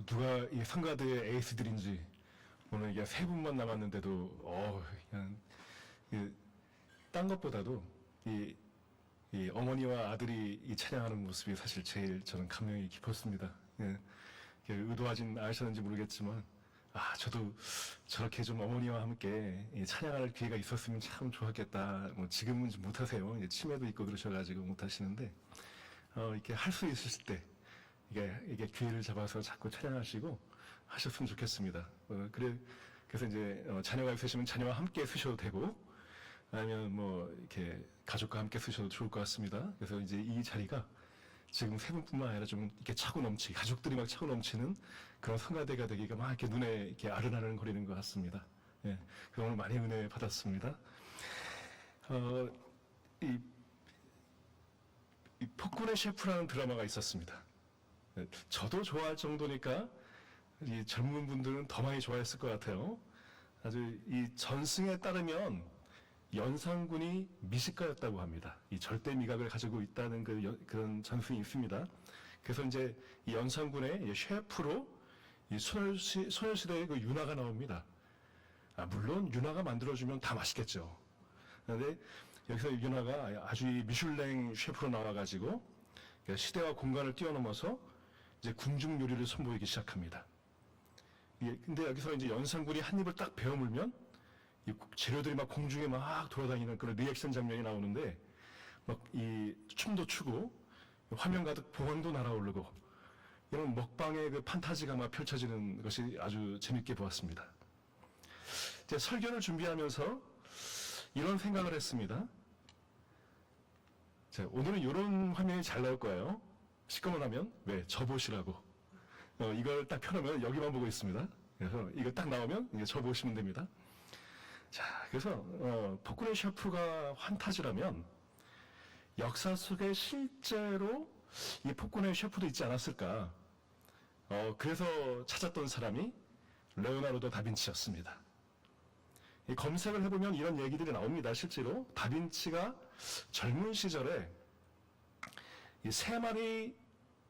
누가 이 성가대의 에이스들인지 오늘 이게 세 분만 남았는데도 그냥 딴 것보다도 이 어머니와 아들이 이 찬양하는 모습이 사실 제일 저는 감명이 깊었습니다. 의도하진 않으셨는지 모르겠지만 저도 저렇게 좀 어머니와 함께 찬양할 기회가 있었으면 참 좋았겠다. 뭐 지금은 좀 못하세요. 이제 치매도 있고 그러셔가지고 못하시는데 이렇게 할 수 있으실 때 이게 기회를 잡아서 자꾸 찬양하시고 하셨으면 좋겠습니다. 그래서 이제 자녀가 있으시면 자녀와 함께 쓰셔도 되고 아니면 뭐 이렇게 가족과 함께 쓰셔도 좋을 것 같습니다. 그래서 이제 이 자리가 지금 세 분뿐만 아니라 좀 이렇게 차고 가족들이 막 차고 넘치는 그런 성가대가 되기가 막 이렇게 눈에 이렇게 아른아른 거리는 것 같습니다. 예. 그래서 오늘 많이 은혜 받았습니다. 이 폭군의 셰프라는 드라마가 있었습니다. 저도 좋아할 정도니까 이 젊은 분들은 더 많이 좋아했을 것 같아요. 아주 이 전승에 따르면 연산군이 미식가였다고 합니다. 이 절대 미각을 가지고 있다는 그런 전승이 있습니다. 그래서 이제 이 연산군의 셰프로 이 소녀시대의 그 윤아가 나옵니다. 물론 윤아가 만들어주면 다 맛있겠죠. 그런데 여기서 윤아가 아주 이 미슐랭 셰프로 나와가지고 시대와 공간을 뛰어넘어서 이제 궁중 요리를 선보이기 시작합니다. 근데 여기서 이제 연산군이 한 입을 딱 베어 물면 이 재료들이 막 공중에 막 돌아다니는 그런 리액션 장면이 나오는데 막 이 춤도 추고 화면 가득 봉황도 날아오르고 이런 먹방의 그 판타지가 막 펼쳐지는 것이 아주 재밌게 보았습니다. 이제 설교를 준비하면서 이런 생각을 했습니다. 자, 오늘은 이런 화면이 잘 나올 거예요. 시꺼먼 화면. 왜? 저 보시라고. 이걸 딱 펴놓으면 여기만 보고 있습니다. 그래서 이거 딱 나오면 이제 저 보시면 됩니다. 자, 그래서 폭군의 셰프가 환타지라면 역사 속에 실제로 이 폭군의 셰프도 있지 않았을까? 그래서 찾았던 사람이 레오나르도 다빈치였습니다. 이 검색을 해보면 이런 얘기들이 나옵니다. 실제로 다빈치가 젊은 시절에 이 세 마리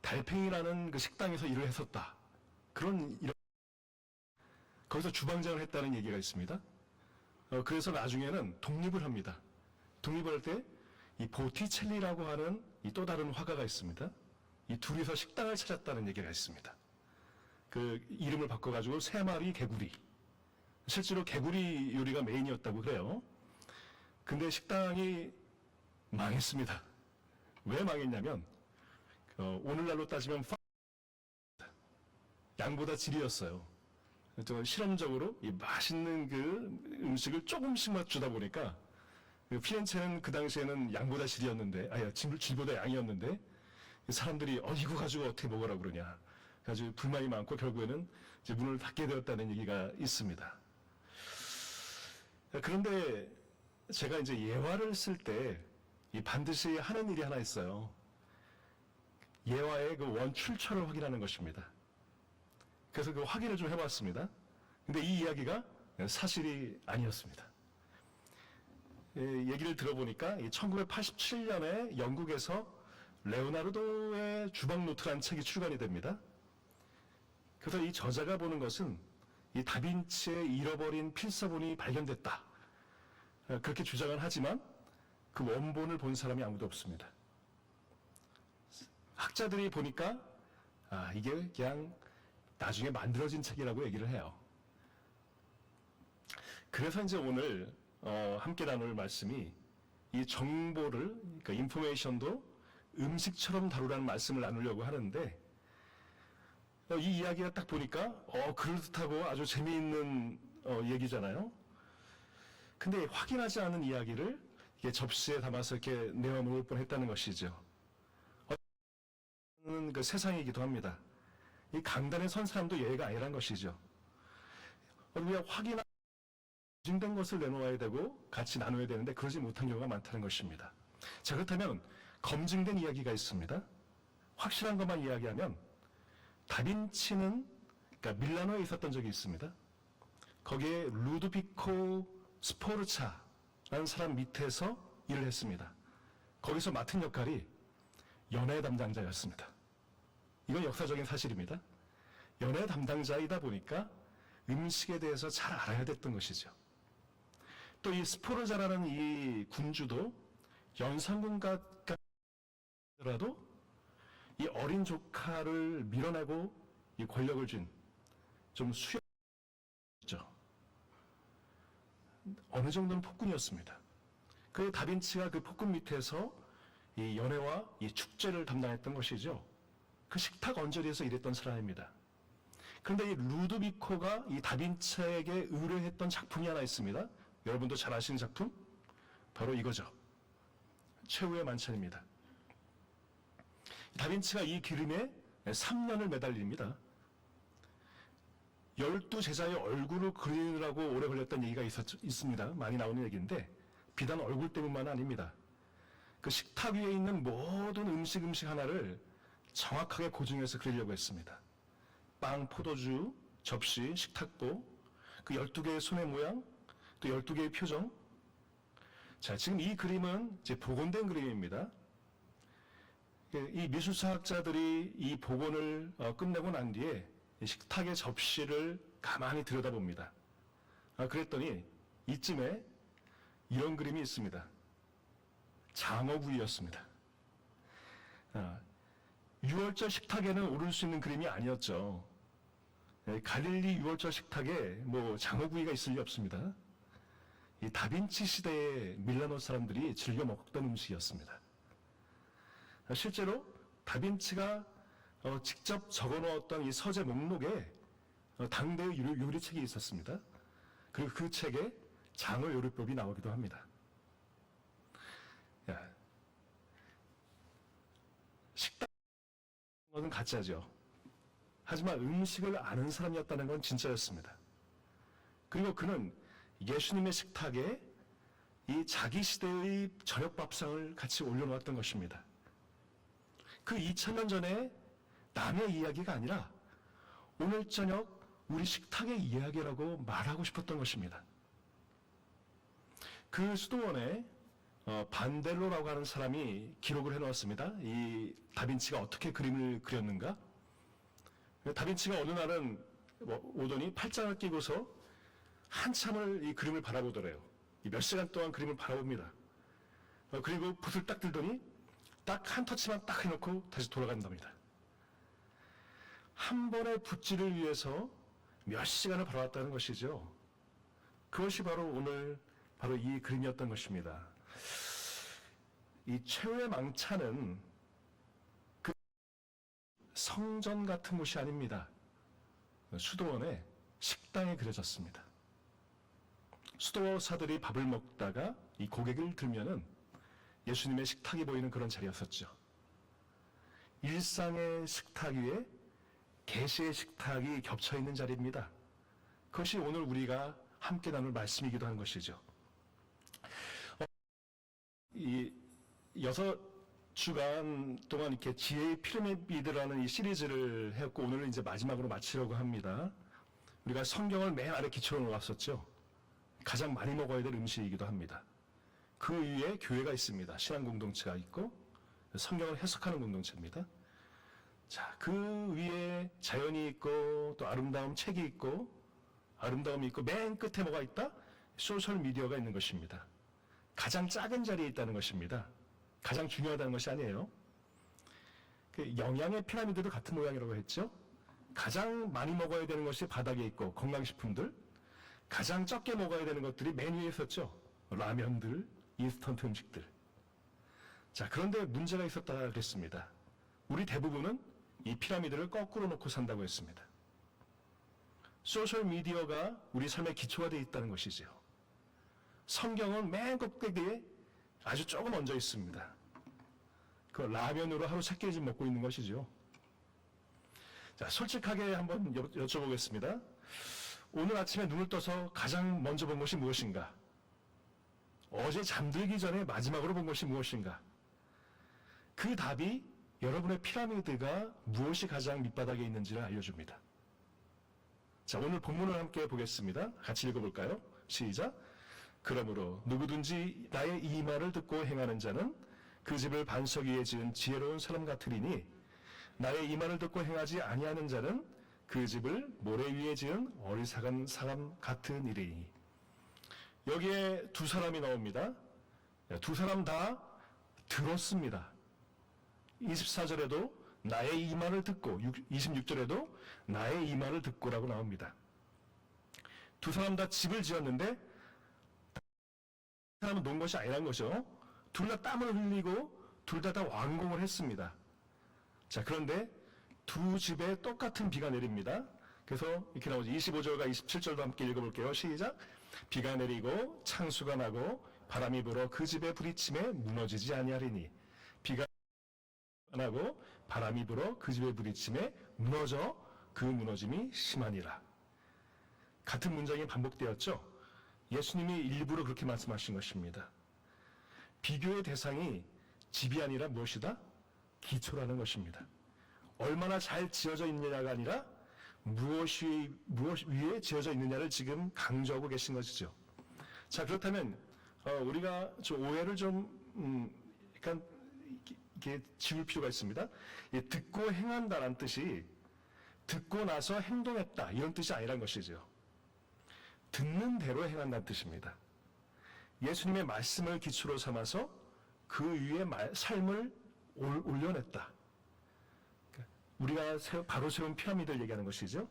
달팽이라는 그 식당에서 일을 했었다. 거기서 주방장을 했다는 얘기가 있습니다. 그래서 나중에는 독립을 합니다. 독립을 할 때 이 보티첼리라고 하는 이 또 다른 화가가 있습니다. 이 둘이서 식당을 찾았다는 얘기가 있습니다. 그 이름을 바꿔가지고 세 마리 개구리. 실제로 개구리 요리가 메인이었다고 그래요. 근데 식당이 망했습니다. 왜 망했냐면 오늘날로 따지면 양보다 질이었어요. 실험적으로 이 맛있는 그 음식을 조금씩만 주다 보니까 피렌체는 그 당시에는 양보다 질이었는데, 질보다 양이었는데 사람들이 이거 가지고 어떻게 먹으라고 그러냐. 아주 불만이 많고 결국에는 이제 문을 닫게 되었다는 얘기가 있습니다. 그런데 제가 이제 예화를 쓸 때 반드시 하는 일이 하나 있어요. 예화의 그 원출처를 확인하는 것입니다. 그래서 그 확인을 좀 해봤습니다. 근데 이 이야기가 사실이 아니었습니다. 얘기를 들어보니까 1987년에 영국에서 레오나르도의 주방 노트라는 책이 출간이 됩니다. 그래서 이 저자가 보는 것은 이 다빈치의 잃어버린 필사본이 발견됐다. 그렇게 주장을 하지만 그 원본을 본 사람이 아무도 없습니다. 학자들이 보니까 이게 그냥 나중에 만들어진 책이라고 얘기를 해요. 그래서 이제 오늘 함께 나눌 말씀이 이 정보를, 그러니까 인포메이션도 음식처럼 다루라는 말씀을 나누려고 하는데 이 이야기가 딱 보니까 그럴듯하고 아주 재미있는 얘기잖아요. 근데 확인하지 않은 이야기를 이게 접시에 담아서 이렇게 내어놓을 뻔했다는 것이죠. 그 세상이기도 합니다. 이 강단에 선 사람도 예외가 아니란 것이죠. 우리가 검증된 것을 내놓아야 되고 같이 나눠야 되는데 그러지 못한 경우가 많다는 것입니다. 자, 그렇다면 검증된 이야기가 있습니다. 확실한 것만 이야기하면 다빈치는 그러니까 밀라노에 있었던 적이 있습니다. 거기에 루드비코 스포르차라는 사람 밑에서 일을 했습니다. 거기서 맡은 역할이 연애 담당자였습니다. 이건 역사적인 사실입니다. 연애 담당자이다 보니까 음식에 대해서 잘 알아야 됐던 것이죠. 또 이 스포르자라는 이 군주도 연산군가라도 이 어린 조카를 밀어내고 이 권력을 쥔 좀 수였죠. 어느 정도는 폭군이었습니다. 그 다빈치가 그 폭군 밑에서 이 연애와 이 축제를 담당했던 것이죠. 그 식탁 언저리에서 일했던 사람입니다. 그런데 이 루도비코가 이 다빈치에게 의뢰했던 작품이 하나 있습니다. 여러분도 잘 아시는 작품? 바로 이거죠. 최후의 만찬입니다. 다빈치가 이 그림에 3년을 매달립니다. 12제자의 얼굴을 그리느라고 오래 걸렸던 얘기가 있습니다. 많이 나오는 얘기인데 비단 얼굴 때문만 아닙니다. 그 식탁 위에 있는 모든 음식 하나를 정확하게 고증해서 그리려고 했습니다. 빵, 포도주, 접시, 식탁보, 그 12개의 손의 모양, 또 12개의 표정. 자, 지금 이 그림은 이제 복원된 그림입니다. 이 미술사학자들이 이 복원을 끝내고 난 뒤에 식탁의 접시를 가만히 들여다봅니다. 그랬더니 이쯤에 이런 그림이 있습니다. 장어구이였습니다. 6월절 식탁에는 오를 수 있는 그림이 아니었죠. 갈릴리 6월절 식탁에 뭐 장어구이가 있을 리 없습니다. 이 다빈치 시대의 밀라노 사람들이 즐겨 먹던 음식이었습니다. 실제로 다빈치가 직접 적어놓았던 이 서재 목록에 당대의 요리책이 있었습니다. 그리고 그 책에 장어 요리법이 나오기도 합니다. 식당은 가짜죠. 하지만 음식을 아는 사람이었다는 건 진짜였습니다. 그리고 그는 예수님의 식탁에 이 자기 시대의 저녁 밥상을 같이 올려놓았던 것입니다. 그 2000년 전에 남의 이야기가 아니라 오늘 저녁 우리 식탁의 이야기라고 말하고 싶었던 것입니다. 그 수도원에 반델로라고 하는 사람이 기록을 해놓았습니다. 이 다빈치가 어떻게 그림을 그렸는가? 다빈치가 어느 날은 오더니 팔짱을 끼고서 한참을 이 그림을 바라보더래요. 몇 시간 동안 그림을 바라봅니다. 그리고 붓을 딱 들더니 딱 한 터치만 딱 해놓고 다시 돌아간답니다. 한 번의 붓질을 위해서 몇 시간을 바라봤다는 것이죠. 그것이 바로 오늘 바로 이 그림이었던 것입니다. 이 최후의 망차는 그 성전 같은 곳이 아닙니다. 수도원의 식당에 그려졌습니다. 수도사들이 밥을 먹다가 이 고개를 들면은 예수님의 식탁이 보이는 그런 자리였었죠. 일상의 식탁 위에 계시의 식탁이 겹쳐 있는 자리입니다. 그것이 오늘 우리가 함께 나눌 말씀이기도 한 것이죠. 이 6주간 동안 이렇게 지혜의 피라미드라는 이 시리즈를 했고 오늘은 이제 마지막으로 마치려고 합니다. 우리가 성경을 맨 아래 기초로 놓았었죠. 가장 많이 먹어야 될 음식이기도 합니다. 그 위에 교회가 있습니다. 신앙 공동체가 있고 성경을 해석하는 공동체입니다. 자, 그 위에 자연이 있고 또 아름다움 책이 있고 아름다움이 있고 맨 끝에 뭐가 있다? 소셜 미디어가 있는 것입니다. 가장 작은 자리에 있다는 것입니다. 가장 중요하다는 것이 아니에요. 그 영양의 피라미드도 같은 모양이라고 했죠. 가장 많이 먹어야 되는 것이 바닥에 있고 건강식품들, 가장 적게 먹어야 되는 것들이 맨 위에 있었죠. 라면들, 인스턴트 음식들. 자, 그런데 문제가 있었다 그랬습니다. 우리 대부분은 이 피라미드를 거꾸로 놓고 산다고 했습니다. 소셜미디어가 우리 삶의 기초가 되어 있다는 것이죠. 성경은 맨 꼭대기에 아주 조금 얹어 있습니다. 그 라면으로 하루 3끼 먹고 있는 것이죠. 자, 솔직하게 한번 여쭤보겠습니다. 오늘 아침에 눈을 떠서 가장 먼저 본 것이 무엇인가? 어제 잠들기 전에 마지막으로 본 것이 무엇인가? 그 답이 여러분의 피라미드가 무엇이 가장 밑바닥에 있는지를 알려줍니다. 자, 오늘 본문을 함께 보겠습니다. 같이 읽어볼까요? 시작. 그러므로 누구든지 나의 이 말을 듣고 행하는 자는 그 집을 반석 위에 지은 지혜로운 사람 같으리니 나의 이 말을 듣고 행하지 아니하는 자는 그 집을 모래 위에 지은 어리석은 사람 같은 일이니. 여기에 두 사람이 나옵니다. 두 사람 다 들었습니다. 24절에도 나의 이 말을 듣고, 26절에도 나의 이 말을 듣고라고 나옵니다. 두 사람 다 집을 지었는데 사람은 놓은 것이 아니란 거죠. 둘 다 땀을 흘리고 둘 다 완공을 했습니다. 자, 그런데 두 집에 똑같은 비가 내립니다. 그래서 이렇게 나오죠. 25절과 27절도 함께 읽어볼게요. 시작. 비가 내리고 창수가 나고 바람이 불어 그 집에 부딪힘에 무너지지 아니하리니. 비가 나고 바람이 불어 그 집에 부딪힘에 무너져 그 무너짐이 심하니라. 같은 문장이 반복되었죠. 예수님이 일부러 그렇게 말씀하신 것입니다. 비교의 대상이 집이 아니라 무엇이다? 기초라는 것입니다. 얼마나 잘 지어져 있느냐가 아니라 무엇 위에 지어져 있느냐를 지금 강조하고 계신 것이죠. 자, 그렇다면 우리가 좀 오해를 좀 약간 이렇게 지울 필요가 있습니다. 듣고 행한다라는 뜻이 듣고 나서 행동했다 이런 뜻이 아니란 것이죠. 듣는 대로 행한다는 뜻입니다. 예수님의 말씀을 기초로 삼아서 그 위에 삶을 올려냈다. 우리가 바로 세운 피라미드를 얘기하는 것이죠.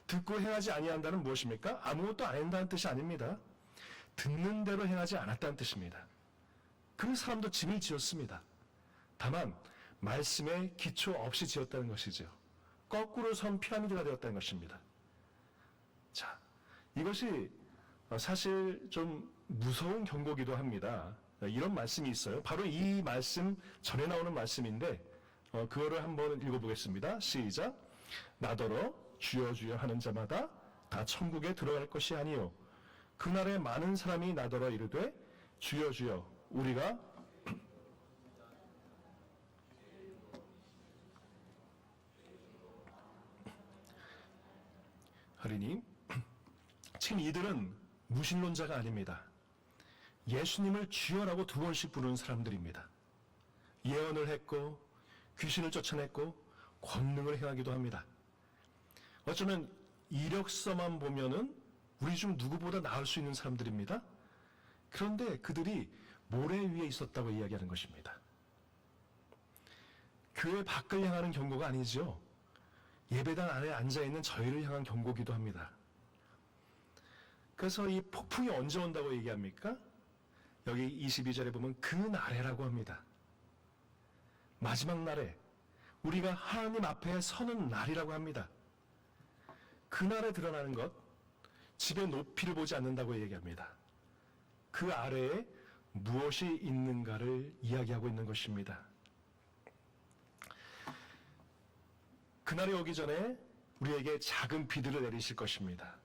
듣고 행하지 아니한다는 무엇입니까? 아무것도 안 한다는 뜻이 아닙니다. 듣는 대로 행하지 않았다는 뜻입니다. 그 사람도 집을 지었습니다. 다만 말씀에 기초 없이 지었다는 것이죠. 거꾸로 선 피라미드가 되었다는 것입니다. 자, 이것이 사실 좀 무서운 경고기도 합니다. 이런 말씀이 있어요. 바로 이 말씀 전에 나오는 말씀인데 그거를 한번 읽어보겠습니다. 시작. 나더러 주여 주여 하는 자마다 다 천국에 들어갈 것이 아니요 그날에 많은 사람이 나더러 이르되 주여 주여 우리가 하리니. 지금 이들은 무신론자가 아닙니다. 예수님을 주여라고 두 번씩 부르는 사람들입니다. 예언을 했고 귀신을 쫓아냈고 권능을 행하기도 합니다. 어쩌면 이력서만 보면은 우리 중 누구보다 나을 수 있는 사람들입니다. 그런데 그들이 모래 위에 있었다고 이야기하는 것입니다. 교회 밖을 향하는 경고가 아니죠. 예배당 안에 앉아있는 저희를 향한 경고기도 합니다. 그래서 이 폭풍이 언제 온다고 얘기합니까? 여기 22절에 보면 그 날에라고 합니다. 마지막 날에 우리가 하나님 앞에 서는 날이라고 합니다. 그 날에 드러나는 것, 집의 높이를 보지 않는다고 얘기합니다. 그 아래에 무엇이 있는가를 이야기하고 있는 것입니다. 그날이 오기 전에 우리에게 작은 비들을 내리실 것입니다.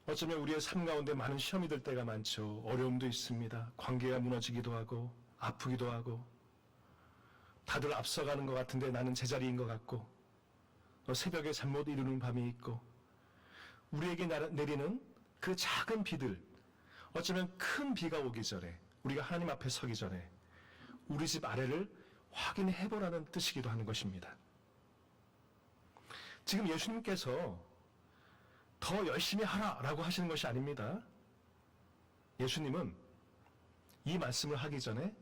어쩌면 우리의 삶 가운데 많은 시험이 들 때가 많죠. 어려움도 있습니다. 관계가 무너지기도 하고 아프기도 하고 다들 앞서가는 것 같은데 나는 제자리인 것 같고 새벽에 잠 못 이루는 밤이 있고 우리에게 내리는 그 작은 비들 어쩌면 큰 비가 오기 전에 우리가 하나님 앞에 서기 전에 우리 집 아래를 확인해 보라는 뜻이기도 하는 것입니다. 지금 예수님께서 더 열심히 하라라고 하시는 것이 아닙니다. 예수님은 이 말씀을 하기 전에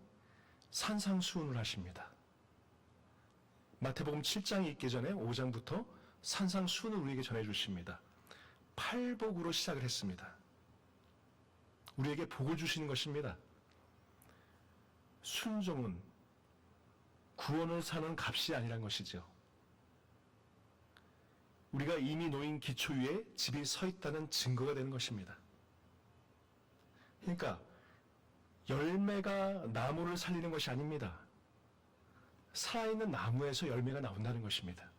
산상수훈을 하십니다. 마태복음 7장이 있기 전에 5장부터 산상수훈을 우리에게 전해주십니다. 팔복으로 시작을 했습니다. 우리에게 복을 주시는 것입니다. 순종은 구원을 사는 값이 아니란 것이죠. 우리가 이미 놓인 기초 위에 집이 서 있다는 증거가 되는 것입니다. 그러니까 열매가 나무를 살리는 것이 아닙니다. 살아있는 나무에서 열매가 나온다는 것입니다.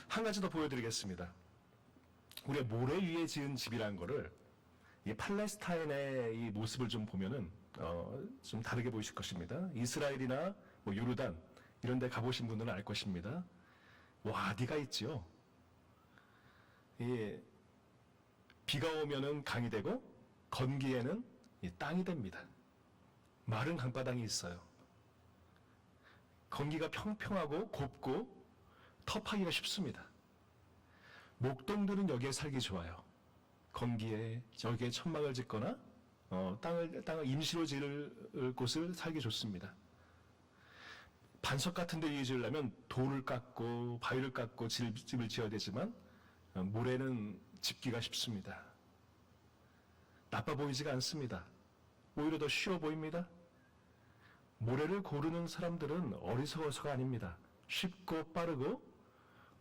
한 가지 더 보여드리겠습니다. 우리가 모래 위에 지은 집이라는 거를 이 팔레스타인의 이 모습을 좀 보면은 좀 다르게 보이실 것입니다. 이스라엘이나 뭐 요르단 이런 데 가보신 분들은 알 것입니다. 와디가 있죠. 비가 오면은 강이 되고 건기에는 땅이 됩니다. 마른 강바닥이 있어요. 건기가 평평하고 곱고 터파기가 쉽습니다. 목동들은 여기에 살기 좋아요. 건기에 여기에 천막을 짓거나 땅을 임시로 지을 곳을 살기 좋습니다. 반석 같은 데 지으려면 돌을 깎고 바위를 깎고 집을 지어야 되지만 모래는 짓기가 쉽습니다. 나빠 보이지가 않습니다. 오히려 더 쉬워 보입니다. 모래를 고르는 사람들은 어리석어서가 아닙니다. 쉽고 빠르고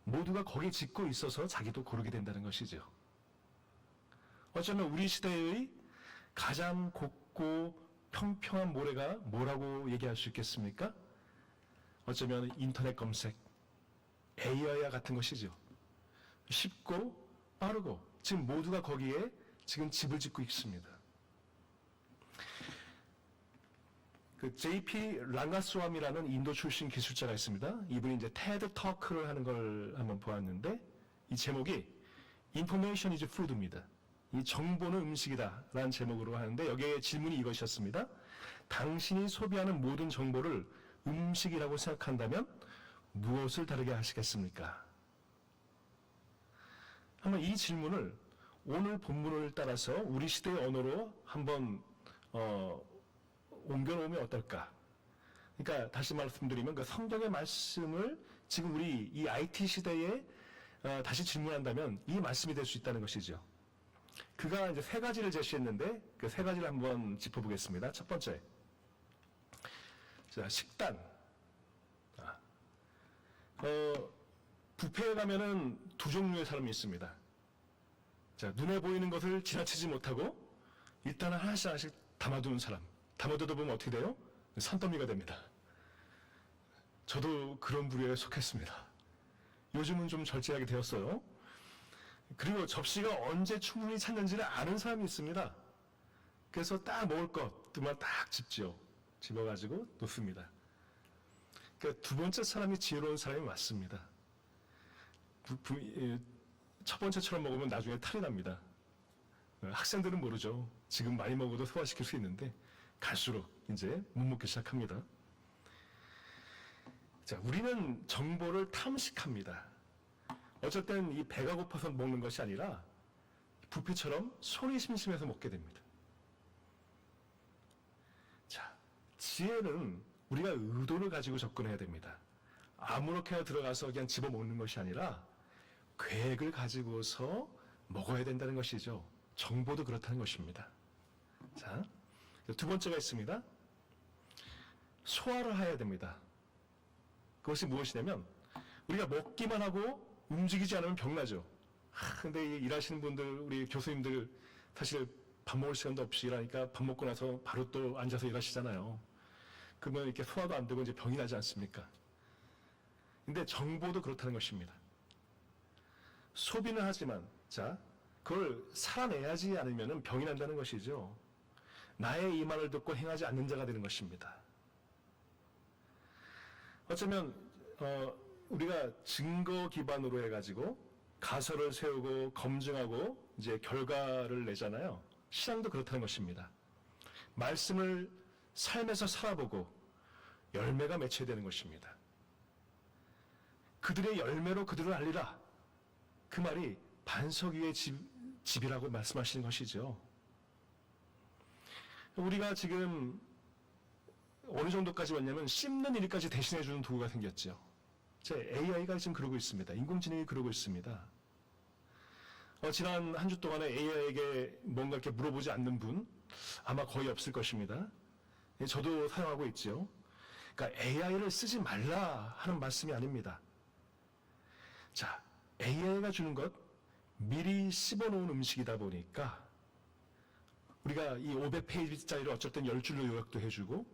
모두가 거기 짓고 있어서 자기도 고르게 된다는 것이죠. 어쩌면 우리 시대의 가장 곱고 평평한 모래가 뭐라고 얘기할 수 있겠습니까? 어쩌면 인터넷 검색, AI와 같은 것이죠. 쉽고 빠르고 지금 모두가 거기에 지금 집을 짓고 있습니다. 그 JP 랑가스와미라는 인도 출신 기술자가 있습니다. 이분이 이제 테드 터크를 하는 걸 한번 보았는데 이 제목이 Information is Food입니다. 이 정보는 음식이다라는 제목으로 하는데 여기에 질문이 이것이었습니다. 당신이 소비하는 모든 정보를 음식이라고 생각한다면 무엇을 다르게 하시겠습니까? 한번 이 질문을 오늘 본문을 따라서 우리 시대의 언어로 한번 옮겨놓으면 어떨까? 그러니까 다시 말씀드리면 그 성경의 말씀을 지금 우리 이 IT 시대에 다시 질문한다면 이 말씀이 될 수 있다는 것이죠. 그가 이제 세 가지를 제시했는데 그 세 가지를 한번 짚어보겠습니다. 첫 번째, 자, 식단. 뷔페에 가면은 두 종류의 사람이 있습니다. 자, 눈에 보이는 것을 지나치지 못하고 일단은 하나씩 하나씩 담아두는 사람. 담아두다 보면 어떻게 돼요? 산더미가 됩니다. 저도 그런 부류에 속했습니다. 요즘은 좀 절제하게 되었어요. 그리고 접시가 언제 충분히 찼는지를 아는 사람이 있습니다. 그래서 딱 먹을 것들만 딱 집어가지고 놓습니다. 그러니까 두 번째 사람이 지혜로운 사람이 맞습니다. 첫 번째처럼 먹으면 나중에 탈이 납니다. 학생들은 모르죠. 지금 많이 먹어도 소화시킬 수 있는데 갈수록 이제 못 먹기 시작합니다. 자, 우리는 정보를 탐식합니다. 어쩔 땐 이 배가 고파서 먹는 것이 아니라 뷔페처럼 손이 심심해서 먹게 됩니다. 자, 지혜는 우리가 의도를 가지고 접근해야 됩니다. 아무렇게나 들어가서 그냥 집어먹는 것이 아니라 계획을 가지고서 먹어야 된다는 것이죠. 정보도 그렇다는 것입니다. 자, 두 번째가 있습니다. 소화를 해야 됩니다. 그것이 무엇이냐면 우리가 먹기만 하고 움직이지 않으면 병나죠. 근데 일하시는 분들, 우리 교수님들 사실 밥 먹을 시간도 없이 일하니까 밥 먹고 나서 바로 또 앉아서 일하시잖아요. 그러면 이렇게 소화도 안 되고 이제 병이 나지 않습니까? 근데 정보도 그렇다는 것입니다. 소비는 하지만, 자, 그걸 살아내야지 않으면 병이 난다는 것이죠. 나의 이 말을 듣고 행하지 않는 자가 되는 것입니다. 어쩌면 우리가 증거 기반으로 해가지고 가설을 세우고 검증하고 이제 결과를 내잖아요. 신앙도 그렇다는 것입니다. 말씀을 삶에서 살아보고 열매가 맺혀야 되는 것입니다. 그들의 열매로 그들을 알리라. 그 말이 반석 위의 집이라고 말씀하시는 것이죠. 우리가 지금 어느 정도까지 왔냐면 씹는 일까지 대신해주는 도구가 생겼죠. AI가 지금 그러고 있습니다. 인공지능이 그러고 있습니다. 지난 한 주 동안에 AI에게 뭔가 이렇게 물어보지 않는 분 아마 거의 없을 것입니다. 저도 사용하고 있죠. 그러니까 AI를 쓰지 말라 하는 말씀이 아닙니다. 자, AI가 주는 것 미리 씹어놓은 음식이다 보니까 우리가 이 500페이지짜리를 어쩔 땐 10줄로 요약도 해주고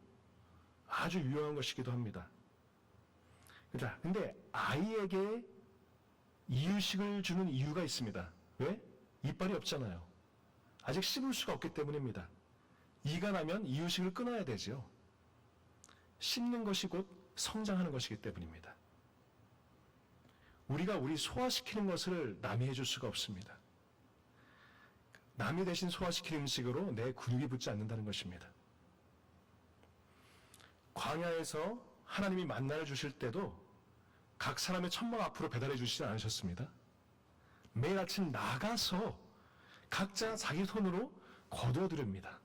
아주 유용한 것이기도 합니다. 근데 아이에게 이유식을 주는 이유가 있습니다. 왜? 이빨이 없잖아요. 아직 씹을 수가 없기 때문입니다. 이가 나면 이유식을 끊어야 되죠. 씹는 것이 곧 성장하는 것이기 때문입니다. 우리가 우리 소화시키는 것을 남이 해줄 수가 없습니다. 남이 대신 소화시키는 음식으로 내 근육이 붙지 않는다는 것입니다. 광야에서 하나님이 만나를 주실 때도 각 사람의 천막 앞으로 배달해 주시지 않으셨습니다. 매일 아침 나가서 각자 자기 손으로 거두어 드립니다.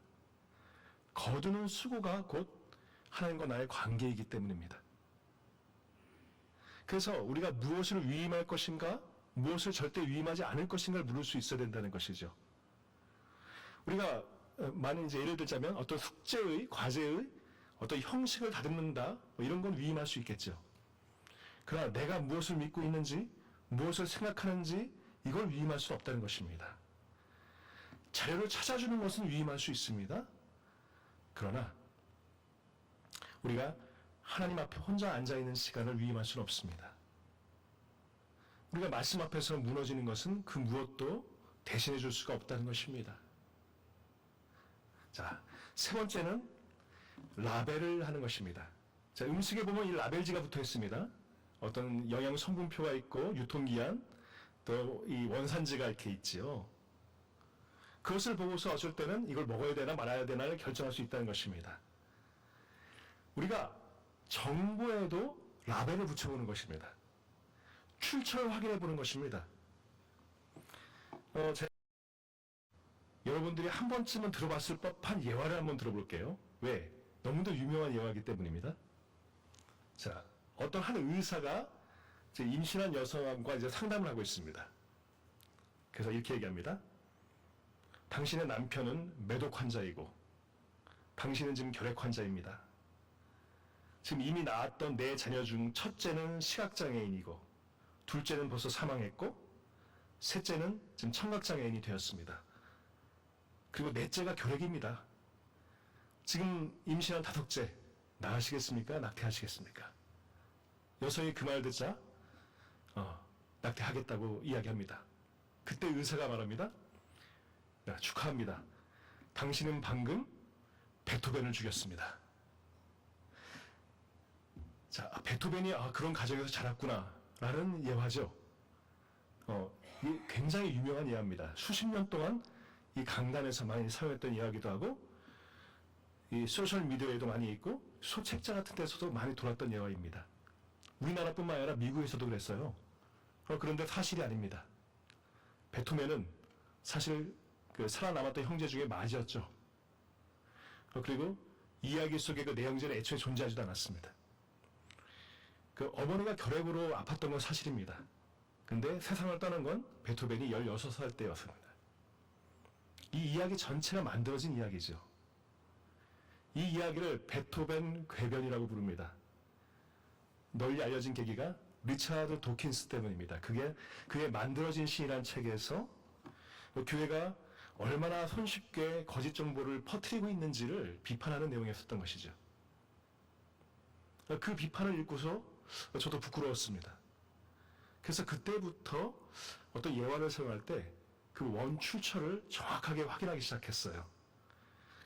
거두는 수고가 곧 하나님과 나의 관계이기 때문입니다. 그래서 우리가 무엇을 위임할 것인가, 무엇을 절대 위임하지 않을 것인가를 물을 수 있어야 된다는 것이죠. 우리가 만약 이제 예를 들자면 어떤 숙제의, 과제의 어떤 형식을 다듬는다, 이런 건 위임할 수 있겠죠. 그러나 내가 무엇을 믿고 있는지, 무엇을 생각하는지 이걸 위임할 수 없다는 것입니다. 자료를 찾아주는 것은 위임할 수 있습니다. 그러나 우리가 하나님 앞에 혼자 앉아있는 시간을 위임할 수는 없습니다. 우리가 말씀 앞에서 무너지는 것은 그 무엇도 대신해 줄 수가 없다는 것입니다. 자, 세 번째는 라벨을 하는 것입니다. 자, 음식에 보면 이 라벨지가 붙어 있습니다. 어떤 영양 성분표가 있고 유통기한, 또 이 원산지가 이렇게 있지요. 그것을 보고서 어쩔 때는 이걸 먹어야 되나 말아야 되나를 결정할 수 있다는 것입니다. 우리가 정보에도 라벨을 붙여보는 것입니다. 출처를 확인해 보는 것입니다. 여러분들이 한 번쯤은 들어봤을 법한 예화를 한번 들어볼게요. 왜? 너무도 유명한 예화이기 때문입니다. 자, 어떤 한 의사가 이제 임신한 여성과 이제 상담을 하고 있습니다. 그래서 이렇게 얘기합니다. 당신의 남편은 매독 환자이고, 당신은 지금 결핵 환자입니다. 지금 이미 낳았던 네 자녀 중 첫째는 시각장애인이고, 둘째는 벌써 사망했고, 셋째는 지금 청각장애인이 되었습니다. 그리고 넷째가 결핵입니다. 지금 임신한 다섯째, 나으시겠습니까? 낙태하시겠습니까? 여성이 그 말 듣자 낙태하겠다고 이야기합니다. 그때 의사가 말합니다. 축하합니다. 당신은 방금 베토벤을 죽였습니다. 자, 베토벤이 그런 가정에서 자랐구나 라는 예화죠. 이 굉장히 유명한 예화입니다. 수십 년 동안 이 강단에서 많이 사용했던 예화기도 하고, 이 소셜 미디어에도 많이 있고, 소책자 같은 데서도 많이 돌았던 예화입니다. 우리나라뿐만 아니라 미국에서도 그랬어요. 그런데 사실이 아닙니다. 베토벤은 사실 그 살아남았던 형제 중에 맞이었죠. 그리고 이야기 속에 그 내용들은 애초에 존재하지도 않았습니다. 그 어머니가 결핵으로 아팠던 건 사실입니다. 근데 세상을 떠난 건 베토벤이 16살 때였습니다. 이 이야기 전체가 만들어진 이야기죠. 이 이야기를 베토벤 궤변이라고 부릅니다. 널리 알려진 계기가 리차드 도킨스 때문입니다. 그게 만들어진 시이라는 책에서 교회가 얼마나 손쉽게 거짓 정보를 퍼뜨리고 있는지를 비판하는 내용이었던 것이죠. 그 비판을 읽고서 저도 부끄러웠습니다. 그래서 그때부터 어떤 예화를 사용할 때 그 원출처를 정확하게 확인하기 시작했어요.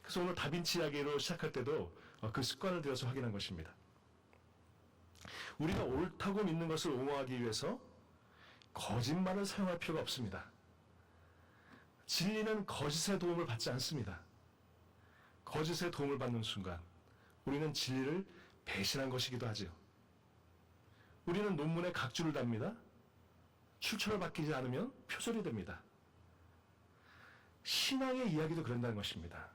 그래서 오늘 다빈치 이야기로 시작할 때도 그 습관을 들여서 확인한 것입니다. 우리가 옳다고 믿는 것을 옹호하기 위해서 거짓말을 사용할 필요가 없습니다. 진리는 거짓의 도움을 받지 않습니다. 거짓의 도움을 받는 순간 우리는 진리를 배신한 것이기도 하죠. 우리는 논문에 각주를 답니다. 출처를 바뀌지 않으면 표절이 됩니다. 신앙의 이야기도 그런다는 것입니다.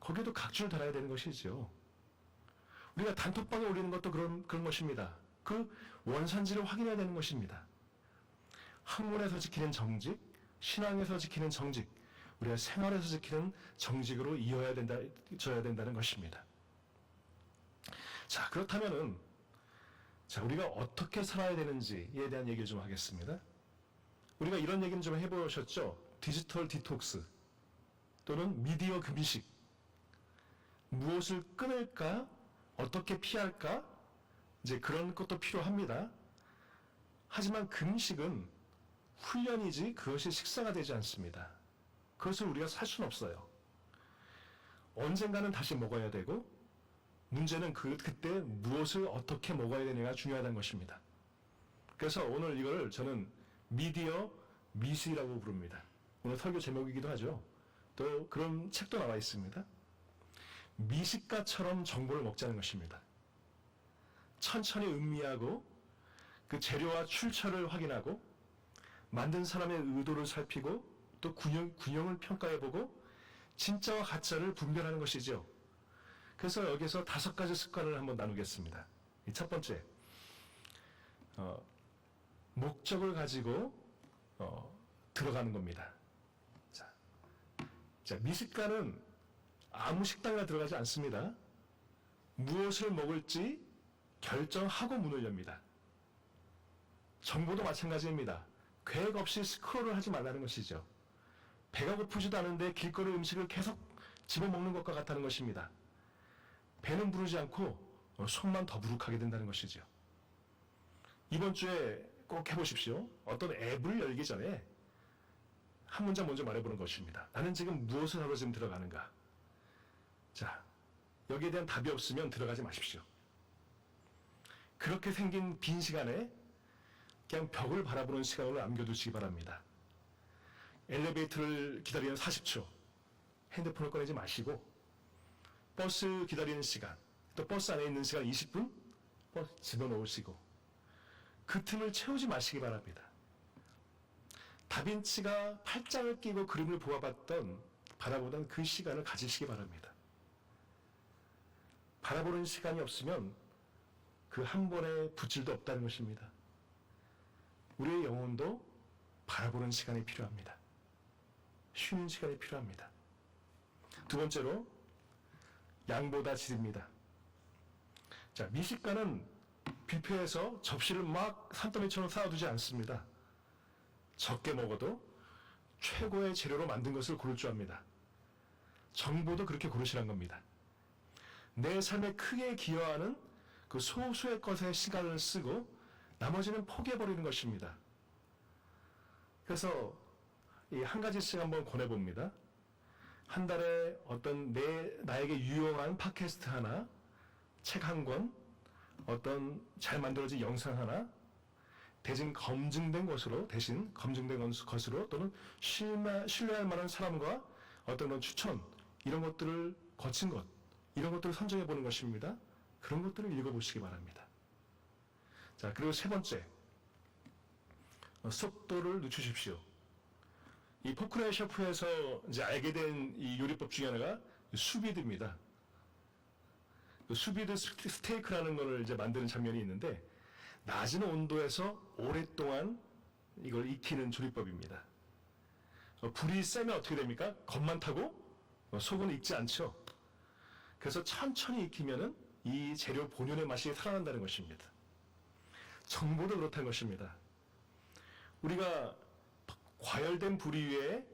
거기에도 각주를 달아야 되는 것이죠. 우리가 단톡방에 올리는 것도 그런 것입니다. 그 원산지를 확인해야 되는 것입니다. 학문에서 지키는 정직, 신앙에서 지키는 정직, 우리가 생활에서 지키는 정직으로 이어져야 된다는 것입니다. 자, 그렇다면은, 우리가 어떻게 살아야 되는지에 대한 얘기를 좀 하겠습니다. 우리가 이런 얘기는 좀 해보셨죠? 디지털 디톡스, 또는 미디어 금식. 무엇을 끊을까? 어떻게 피할까? 이제 그런 것도 필요합니다. 하지만 금식은 훈련이지 그것이 식사가 되지 않습니다. 그것을 우리가 살 수는 없어요. 언젠가는 다시 먹어야 되고, 문제는 그때 무엇을 어떻게 먹어야 되느냐가 중요하다는 것입니다. 그래서 오늘 이걸 저는 미디어 미수이라고 부릅니다. 오늘 설교 제목이기도 하죠. 또 그런 책도 나와 있습니다. 미식가처럼 정보를 먹자는 것입니다. 천천히 음미하고 그 재료와 출처를 확인하고 만든 사람의 의도를 살피고 또 균형을 평가해보고 진짜와 가짜를 분별하는 것이죠. 그래서 여기서 5가지 습관을 한번 나누겠습니다. 첫 번째, 목적을 가지고 들어가는 겁니다. 자, 미식가는 아무 식당이나 들어가지 않습니다. 무엇을 먹을지 결정하고 문을 엽니다. 정보도 마찬가지입니다. 계획 없이 스크롤을 하지 말라는 것이죠. 배가 고프지도 않은데 길거리 음식을 계속 집어먹는 것과 같다는 것입니다. 배는 부르지 않고 속만 더부룩하게 된다는 것이죠. 이번 주에 꼭 해보십시오. 어떤 앱을 열기 전에 한 문장 먼저 말해보는 것입니다. 나는 지금 무엇을 하러 지금 들어가는가? 자, 여기에 대한 답이 없으면 들어가지 마십시오. 그렇게 생긴 빈 시간에 그냥 벽을 바라보는 시간을 남겨두시기 바랍니다. 엘리베이터를 기다리는 40초, 핸드폰을 꺼내지 마시고, 버스 기다리는 시간, 또 버스 안에 있는 시간 20분, 집어넣으시고, 그 틈을 채우지 마시기 바랍니다. 다빈치가 팔짱을 끼고 그림을 바라보던 그 시간을 가지시기 바랍니다. 바라보는 시간이 없으면 그 한 번의 붓질도 없다는 것입니다. 우리의 영혼도 바라보는 시간이 필요합니다. 쉬는 시간이 필요합니다. 두 번째로, 양보다 질입니다. 자, 미식가는 뷔페에서 접시를 막 산더미처럼 쌓아두지 않습니다. 적게 먹어도 최고의 재료로 만든 것을 고를 줄 압니다. 정보도 그렇게 고르시란 겁니다. 내 삶에 크게 기여하는 그 소수의 것에 시간을 쓰고 나머지는 포기해버리는 것입니다. 그래서 이 한 가지씩 한번 권해봅니다. 한 달에 어떤 나에게 유용한 팟캐스트 하나, 책 한 권, 어떤 잘 만들어진 영상 하나, 대신 검증된 것으로 또는 신뢰할 만한 사람과 어떤 추천, 이런 것들을 거친 것, 이런 것들을 선정해 보는 것입니다. 그런 것들을 읽어보시기 바랍니다. 자, 그리고 세 번째, 속도를 늦추십시오. 이 포크레 셰프에서 이제 알게 된 이 요리법 중에 하나가 수비드입니다. 수비드 스테이크라는 것을 이제 만드는 장면이 있는데, 낮은 온도에서 오랫동안 이걸 익히는 조리법입니다. 불이 세면 어떻게 됩니까? 겁만 타고 속은 익지 않죠. 그래서 천천히 익히면은 이 재료 본연의 맛이 살아난다는 것입니다. 정보도 그렇다는 것입니다. 우리가 과열된 불 위에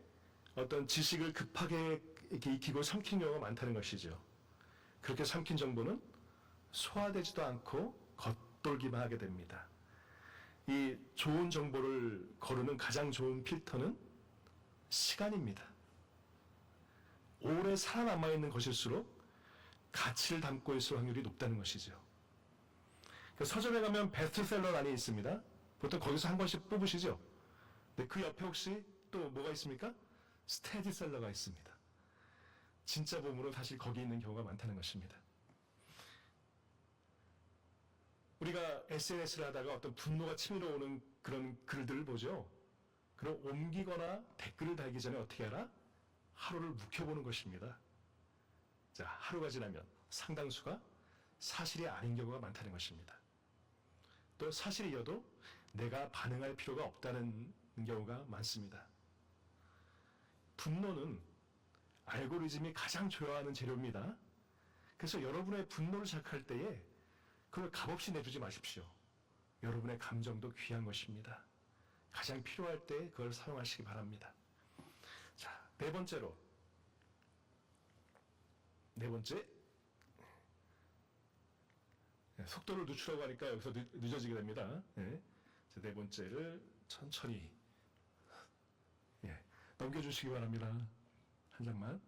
어떤 지식을 급하게 이렇게 익히고 삼킨 경우가 많다는 것이죠. 그렇게 삼킨 정보는 소화되지도 않고 겉돌기만 하게 됩니다. 이 좋은 정보를 거르는 가장 좋은 필터는 시간입니다. 오래 살아남아 있는 것일수록 가치를 담고 있을 확률이 높다는 것이죠. 서점에 가면 베스트셀러 란이 있습니다. 보통 거기서 한 권씩 뽑으시죠. 근데 그 옆에 혹시 또 뭐가 있습니까? 스테디셀러가 있습니다. 진짜 보물은 사실 거기 있는 경우가 많다는 것입니다. 우리가 SNS를 하다가 어떤 분노가 치밀어 오는 그런 글들을 보죠. 그럼 옮기거나 댓글을 달기 전에 어떻게 하라? 하루를 묵혀보는 것입니다. 자, 하루가 지나면 상당수가 사실이 아닌 경우가 많다는 것입니다. 또 사실이어도 내가 반응할 필요가 없다는 경우가 많습니다. 분노는 알고리즘이 가장 좋아하는 재료입니다. 그래서 여러분의 분노를 자극할 때에 그걸 값없이 내주지 마십시오. 여러분의 감정도 귀한 것입니다. 가장 필요할 때 그걸 사용하시기 바랍니다. 자, 네 번째. 속도를 늦추라고 하니까 여기서 늦어지게 됩니다. 네. 네 번째를 천천히 넘겨주시기 바랍니다. 한 장만.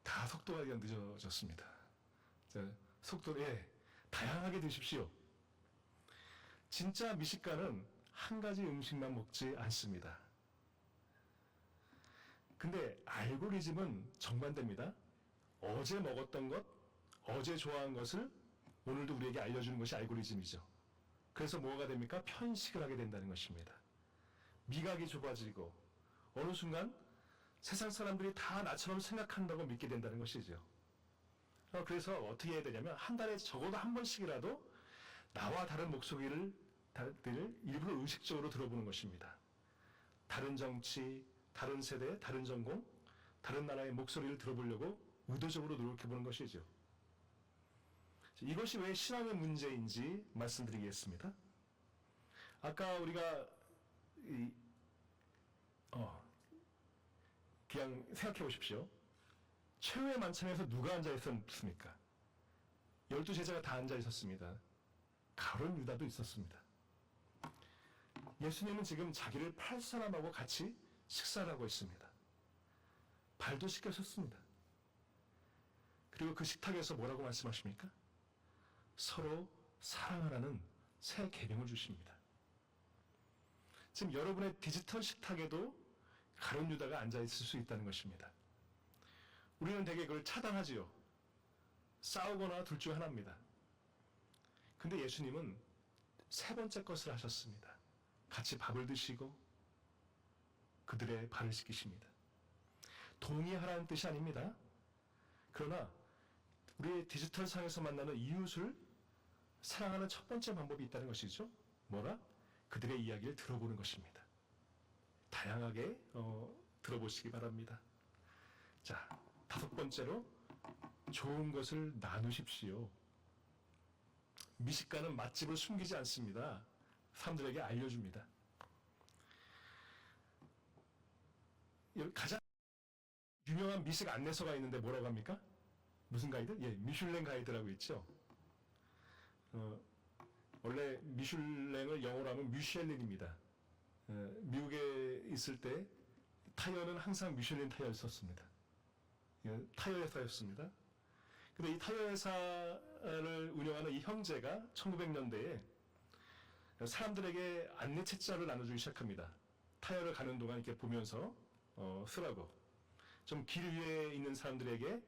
다 속도가 그냥 늦어졌습니다. 자, 다양하게 드십시오. 진짜 미식가는 한 가지 음식만 먹지 않습니다. 근데 알고리즘은 정반대입니다. 어제 먹었던 것, 어제 좋아한 것을 오늘도 우리에게 알려주는 것이 알고리즘이죠. 그래서 뭐가 됩니까? 편식을 하게 된다는 것입니다. 미각이 좁아지고 어느 순간 세상 사람들이 다 나처럼 생각한다고 믿게 된다는 것이죠. 그래서 어떻게 해야 되냐면 한 달에 적어도 한 번씩이라도 나와 다른 목소리를 일부러 의식적으로 들어보는 것입니다. 다른 정치, 다른 세대, 다른 전공, 다른 나라의 목소리를 들어보려고 의도적으로 노력해보는 것이죠. 이것이 왜 신앙의 문제인지 말씀드리겠습니다. 아까 우리가 그냥 생각해 보십시오. 최후의 만찬에서 누가 앉아 있었습니까? 12제자가 다 앉아 있었습니다. 가룟 유다도 있었습니다. 예수님은 지금 자기를 팔 사람하고 같이 식사를 하고 있습니다. 발도 씻겨셨습니다. 그리고 그 식탁에서 뭐라고 말씀하십니까? 서로 사랑하라는 새 계명을 주십니다. 지금 여러분의 디지털 식탁에도 가룟 유다가 앉아 있을 수 있다는 것입니다. 우리는 대개 그걸 차단하지요. 싸우거나 둘 중 하나입니다. 근데 예수님은 세 번째 것을 하셨습니다. 같이 밥을 드시고 그들의 발을 씻기십니다. 동의하라는 뜻이 아닙니다. 그러나 우리의 디지털 상에서 만나는 이웃을 사랑하는 첫 번째 방법이 있다는 것이죠. 뭐라? 그들의 이야기를 들어보는 것입니다. 다양하게 들어보시기 바랍니다. 자, 다섯 번째로 좋은 것을 나누십시오. 미식가는 맛집을 숨기지 않습니다. 사람들에게 알려줍니다. 가장 유명한 미식 안내서가 있는데 뭐라고 합니까? 무슨 가이드? 예, 미슐랭 가이드라고 있죠. 원래 미슐랭을 영어로 하면 뮤셸린입니다. 미국에 있을 때 타이어는 항상 미슐린 타이어를 썼습니다. 타이어 회사였습니다. 근데 이 타이어 회사를 운영하는 이 형제가 1900년대에 사람들에게 안내 책자를 나눠주기 시작합니다. 타이어를 가는 동안 이렇게 보면서 쓰라고. 좀 길 위에 있는 사람들에게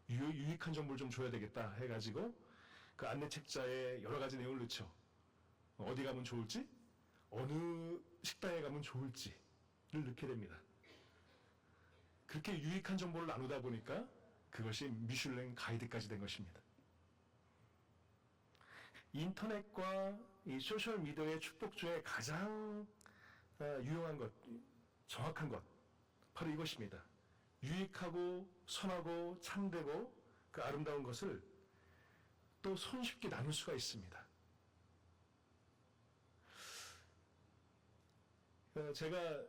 유익한 정보를 좀 줘야 되겠다 해가지고 그 안내 책자에 여러 가지 내용을 넣죠. 어디 가면 좋을지, 어느 식당에 가면 좋을지를 넣게 됩니다. 그렇게 유익한 정보를 나누다 보니까 그것이 미슐랭 가이드까지 된 것입니다. 인터넷과 이 소셜 미디어의 축복 중에 가장 유용한 것, 정확한 것, 바로 이것입니다. 유익하고 선하고 참되고 그 아름다운 것을 또 손쉽게 나눌 수가 있습니다. 제가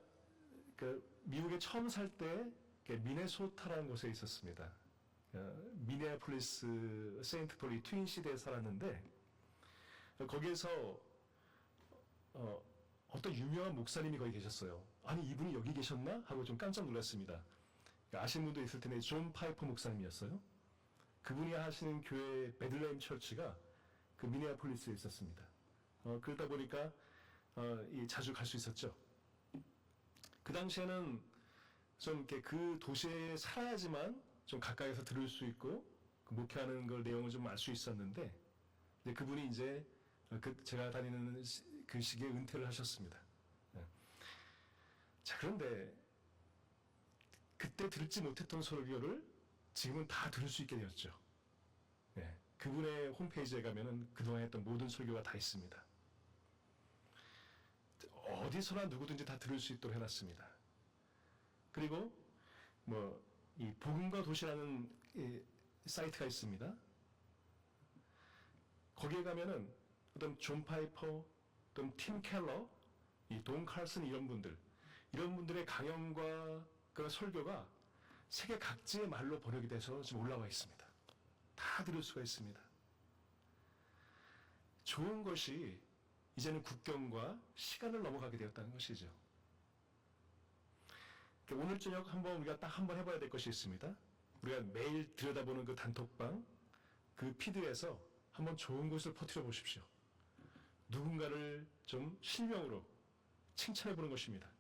미국에 처음 살 때 미네소타라는 곳에 있었습니다. 미네아폴리스 세인트폴이 트윈시대에 살았는데 거기에서 어떤 유명한 목사님이 거기 계셨어요. 아니 이분이 여기 계셨나? 하고 좀 깜짝 놀랐습니다. 아시는 분도 있을 텐데 존 파이퍼 목사님이었어요. 그분이 하시는 교회 베들레헴 철치가 그 미네아폴리스에 있었습니다. 그러다 보니까 자주 갈 수 있었죠. 그 당시에는 좀 이렇게 그 도시에 살아야지만 좀 가까이서 들을 수 있고 그 목회하는 걸 내용을 좀 알 수 있었는데 그분이 이제 제가 다니는 그 시기에 은퇴를 하셨습니다. 자, 그런데 그때 들지 못했던 설교를 지금은 다 들을 수 있게 되었죠. 그분의 홈페이지에 가면은 그동안 했던 모든 설교가 다 있습니다. 어디서나 누구든지 다 들을 수 있도록 해놨습니다. 그리고 이 복음과 도시라는 사이트가 있습니다. 거기에 가면은 어떤 존 파이퍼, 어떤 팀 켈러, 이 돈 칼슨 이런 분들의 강연과 그 설교가 세계 각지의 말로 번역이 돼서 지금 올라와 있습니다. 다 들을 수가 있습니다. 좋은 것이 이제는 국경과 시간을 넘어가게 되었다는 것이죠. 오늘 저녁 우리가 딱 한번 해봐야 될 것이 있습니다. 우리가 매일 들여다보는 그 단톡방, 그 피드에서 한번 좋은 것을 퍼뜨려 보십시오. 누군가를 좀 실명으로 칭찬해 보는 것입니다.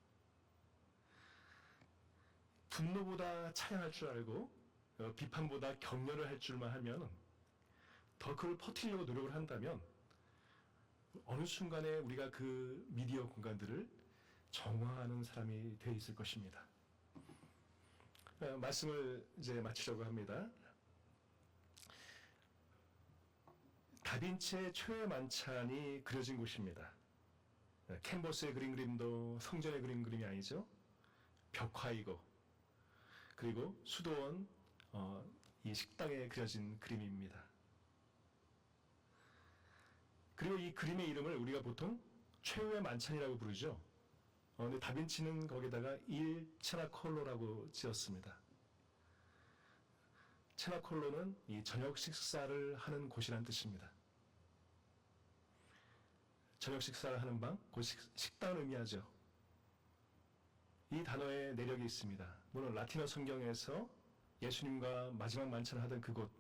분노보다 찬양할 줄 알고 비판보다 격려를 할 줄만 하면 더 그걸 퍼뜨리려고 노력을 한다면 어느 순간에 우리가 그 미디어 공간들을 정화하는 사람이 되어 있을 것입니다. 말씀을 이제 마치려고 합니다. 다빈치의 초의 만찬이 그려진 곳입니다. 캔버스에 그린 그림도 성전에 그린 그림이 아니죠. 벽화이고 그리고 수도원 이 식당에 그려진 그림입니다. 그리고 이 그림의 이름을 우리가 보통 최후의 만찬이라고 부르죠. 근데 다빈치는 거기다가 일 체나콜로라고 지었습니다. 체나콜로는 이 저녁 식사를 하는 곳이라는 뜻입니다. 저녁 식사를 하는 방, 곧 식당을 의미하죠. 이 단어에 내력이 있습니다. 물론 라틴어 성경에서 예수님과 마지막 만찬을 하던 그곳,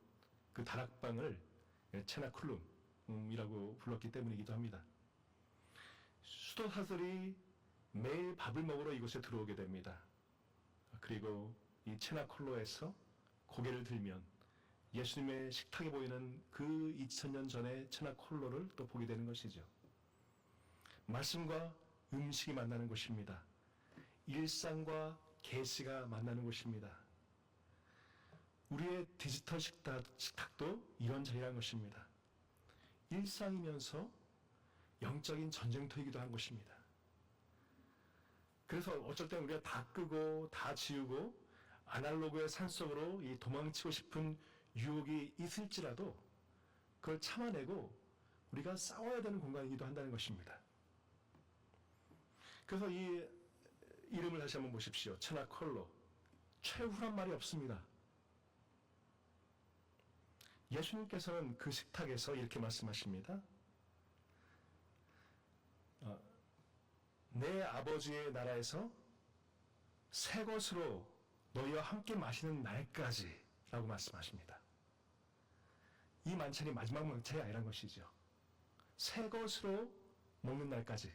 그 다락방을 체나쿨룸이라고 불렀기 때문이기도 합니다. 수도사들이 매일 밥을 먹으러 이곳에 들어오게 됩니다. 그리고 이 체나콜로에서 고개를 들면 예수님의 식탁에 보이는 그 2000년 전의 체나콜로를 또 보게 되는 것이죠. 말씀과 음식이 만나는 곳입니다. 일상과 계시가 만나는 곳입니다. 우리의 디지털 식탁도 이런 자리라는 것입니다. 일상이면서 영적인 전쟁터이기도 한 것입니다. 그래서 어쩔 땐 우리가 다 끄고 다 지우고 아날로그의 산속으로 이 도망치고 싶은 유혹이 있을지라도 그걸 참아내고 우리가 싸워야 되는 공간이기도 한다는 것입니다. 그래서 이 이름을 다시 한번 보십시오. 체나콜로. 최후란 말이 없습니다. 예수님께서는 그 식탁에서 이렇게 말씀하십니다. 내 아버지의 나라에서 새 것으로 너희와 함께 마시는 날까지 라고 말씀하십니다. 이 만찬이 마지막 만찬이 아니란 것이죠. 새 것으로 먹는 날까지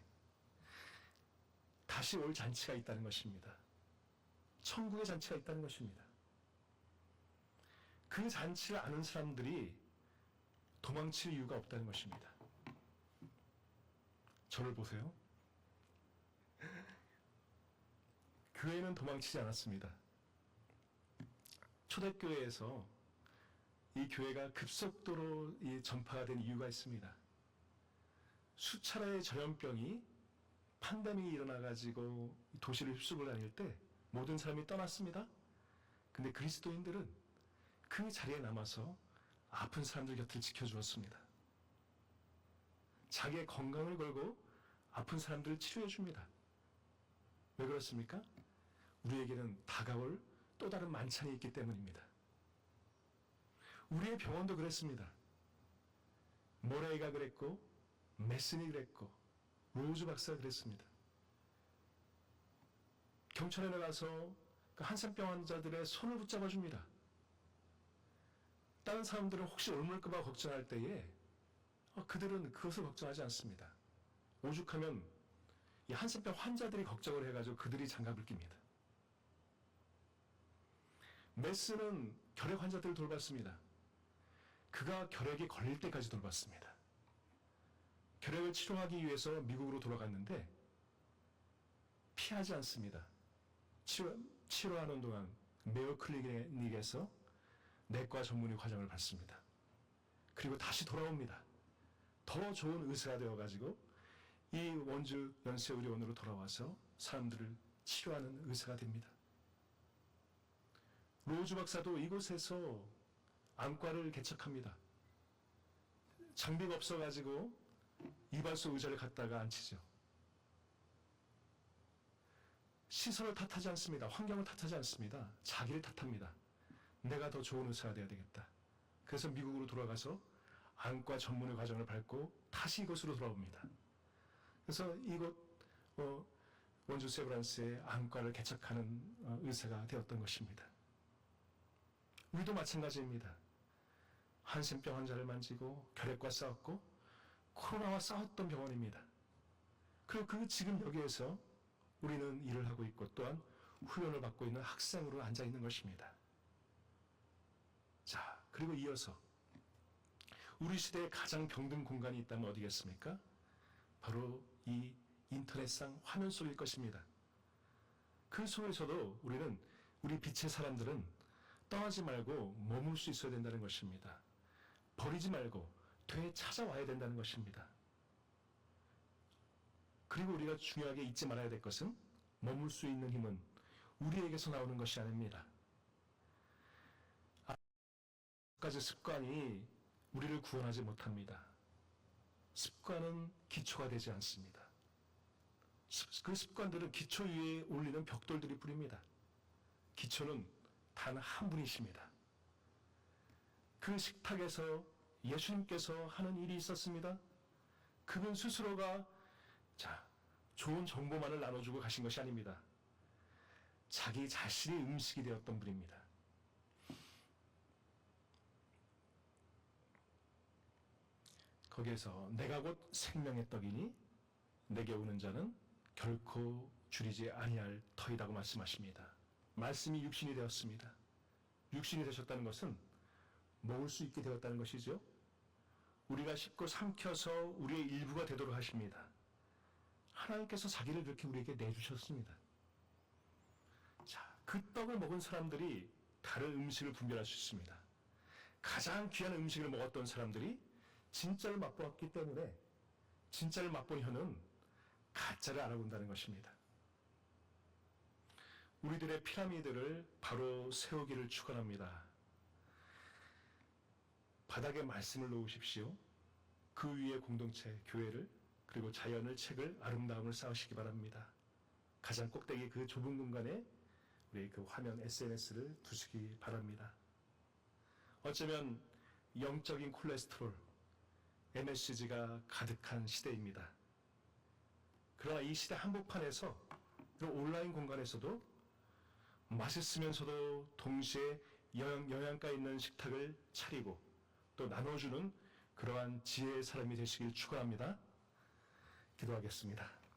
다시 올 잔치가 있다는 것입니다. 천국의 잔치가 있다는 것입니다. 그 잔치를 아는 사람들이 도망칠 이유가 없다는 것입니다. 저를 보세요. 교회는 도망치지 않았습니다. 초대교회에서 이 교회가 급속도로 전파가 된 이유가 있습니다. 수차례의 전염병이 팬데믹이 일어나가지고 도시를 휩쓸고 다닐 때 모든 사람이 떠났습니다. 근데 그리스도인들은 그 자리에 남아서 아픈 사람들 곁을 지켜주었습니다. 자기의 건강을 걸고 아픈 사람들을 치료해 줍니다. 왜 그렇습니까? 우리에게는 다가올 또 다른 만찬이 있기 때문입니다. 우리의 병원도 그랬습니다. 모레이가 그랬고 메슨이 그랬고 로즈 박사가 그랬습니다. 경찰에 나가서 그 한센병 환자들의 손을 붙잡아 줍니다. 다른 사람들은 혹시 옮을까봐 걱정할 때에 그들은 그것을 걱정하지 않습니다. 오죽하면 이 한센병 환자들이 걱정을 해가지고 그들이 장갑을 낍니다. 메스는 결핵 환자들을 돌봤습니다. 그가 결핵에 걸릴 때까지 돌봤습니다. 결핵을 치료하기 위해서 미국으로 돌아갔는데 피하지 않습니다. 치료하는 동안 메어 클리닉에서 내과 전문의 과정을 받습니다. 그리고 다시 돌아옵니다. 더 좋은 의사가 되어가지고 이 원주 연세의료원으로 돌아와서 사람들을 치료하는 의사가 됩니다. 로즈 박사도 이곳에서 안과를 개척합니다. 장비가 없어가지고 이발소 의자를 갖다가 앉히죠. 시설을 탓하지 않습니다. 환경을 탓하지 않습니다. 자기를 탓합니다. 내가 더 좋은 의사가 돼야 되겠다. 그래서 미국으로 돌아가서 안과 전문의 과정을 밟고 다시 이곳으로 돌아옵니다. 그래서 이곳 원주 세브란스의 안과를 개척하는 의사가 되었던 것입니다. 우리도 마찬가지입니다. 한센병 환자를 만지고 결핵과 싸웠고 코로나와 싸웠던 병원입니다. 그리고 지금 여기에서 우리는 일을 하고 있고 또한 훈련을 받고 있는 학생으로 앉아 있는 것입니다. 자, 그리고 이어서 우리 시대에 가장 병든 공간이 있다면 어디겠습니까? 바로 이 인터넷상 화면 속일 것입니다. 그 속에서도 우리 빛의 사람들은 떠나지 말고 머물 수 있어야 된다는 것입니다. 버리지 말고 되찾아와야 된다는 것입니다. 그리고 우리가 중요하게 잊지 말아야 될 것은 머물 수 있는 힘은 우리에게서 나오는 것이 아닙니다. 까지 습관이 우리를 구원하지 못합니다. 습관은 기초가 되지 않습니다. 그 습관들은 기초 위에 올리는 벽돌들이 뿐입니다. 기초는 단 한 분이십니다. 그 식탁에서 예수님께서 하는 일이 있었습니다. 그분 스스로가 좋은 정보만을 나눠주고 가신 것이 아닙니다. 자기 자신이 음식이 되었던 분입니다. 거기에서 내가 곧 생명의 떡이니 내게 오는 자는 결코 줄이지 아니할 터이라고 말씀하십니다. 말씀이 육신이 되었습니다. 육신이 되셨다는 것은 먹을 수 있게 되었다는 것이죠. 우리가 씹고 삼켜서 우리의 일부가 되도록 하십니다. 하나님께서 자기를 그렇게 우리에게 내주셨습니다. 그 떡을 먹은 사람들이 다른 음식을 분별할 수 있습니다. 가장 귀한 음식을 먹었던 사람들이 진짜를 맛보았기 때문에 진짜를 맛본 혀는 가짜를 알아본다는 것입니다. 우리들의 피라미드를 바로 세우기를 축원합니다. 바닥에 말씀을 놓으십시오. 그 위에 공동체, 교회를 그리고 자연을, 책을, 아름다움을 쌓으시기 바랍니다. 가장 꼭대기 그 좁은 공간에 우리 그 화면 SNS를 두시기 바랍니다. 어쩌면 영적인 콜레스테롤, MSG가 가득한 시대입니다. 그러나 이 시대 한복판에서 온라인 공간에서도 맛있으면서도 동시에 영양가 있는 식탁을 차리고 또 나눠주는 그러한 지혜의 사람이 되시길 축원합니다. 기도하겠습니다.